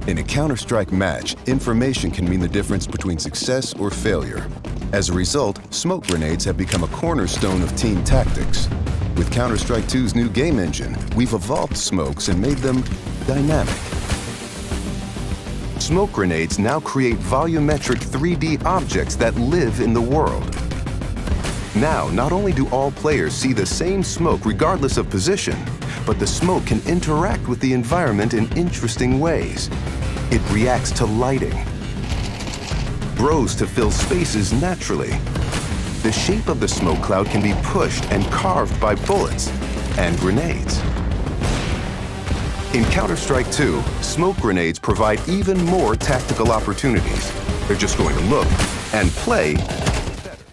In a Counter-Strike match, information can mean the difference between success or failure. As a result, smoke grenades have become a cornerstone of team tactics. With Counter-Strike 2's new game engine, we've evolved smokes and made them dynamic. Smoke grenades now create volumetric 3D objects that live in the world. Now, not only do all players see the same smoke regardless of position, but the smoke can interact with the environment in interesting ways. It reacts to lighting, grows to fill spaces naturally. The shape of the smoke cloud can be pushed and carved by bullets and grenades. In Counter-Strike 2, smoke grenades provide even more tactical opportunities. They're just going to look and play better.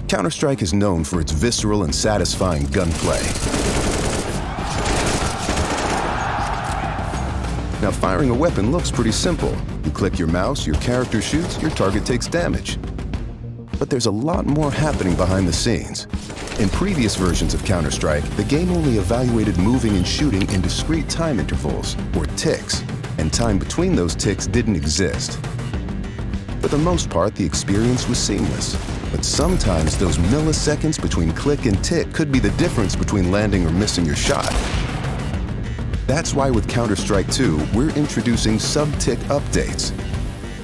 Counter-Strike is known for its visceral and satisfying gunplay. Now, firing a weapon looks pretty simple. You click your mouse, your character shoots, your target takes damage. But there's a lot more happening behind the scenes. In previous versions of Counter-Strike, the game only evaluated moving and shooting in discrete time intervals, or ticks, and time between those ticks didn't exist. For the most part, the experience was seamless. But sometimes those milliseconds between click and tick could be the difference between landing or missing your shot. That's why with Counter-Strike 2, we're introducing sub-tick updates.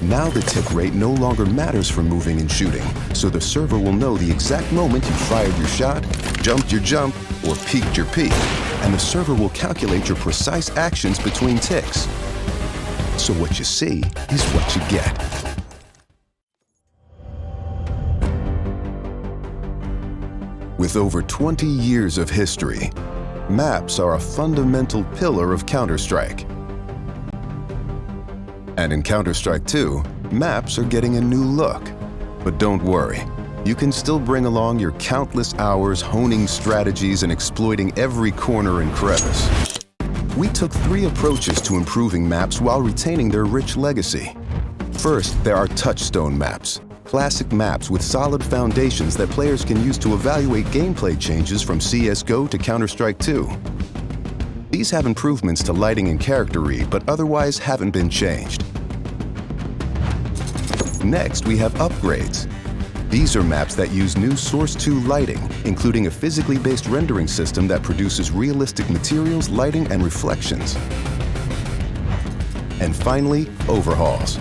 Now the tick rate no longer matters for moving and shooting, so the server will know the exact moment you fired your shot, jumped your jump, or peeked your peek, and the server will calculate your precise actions between ticks. So what you see is what you get. With over 20 years of history, maps are a fundamental pillar of Counter-Strike. And in Counter-Strike 2, maps are getting a new look. But don't worry, you can still bring along your countless hours honing strategies and exploiting every corner and crevice. We took 3 approaches to improving maps while retaining their rich legacy. First, there are touchstone maps. Classic maps with solid foundations that players can use to evaluate gameplay changes from CS:GO to Counter-Strike 2. These have improvements to lighting and character read, but otherwise haven't been changed. Next, we have upgrades. These are maps that use new Source 2 lighting, including a physically based rendering system that produces realistic materials, lighting, and reflections. And finally, overhauls.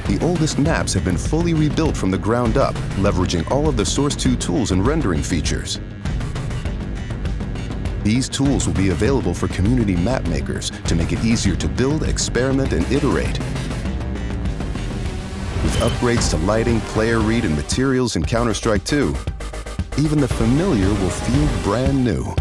The oldest maps have been fully rebuilt from the ground up, leveraging all of the Source 2 tools and rendering features. These tools will be available for community map makers to make it easier to build, experiment, and iterate. With upgrades to lighting, player read, and materials in Counter-Strike 2, even the familiar will feel brand new.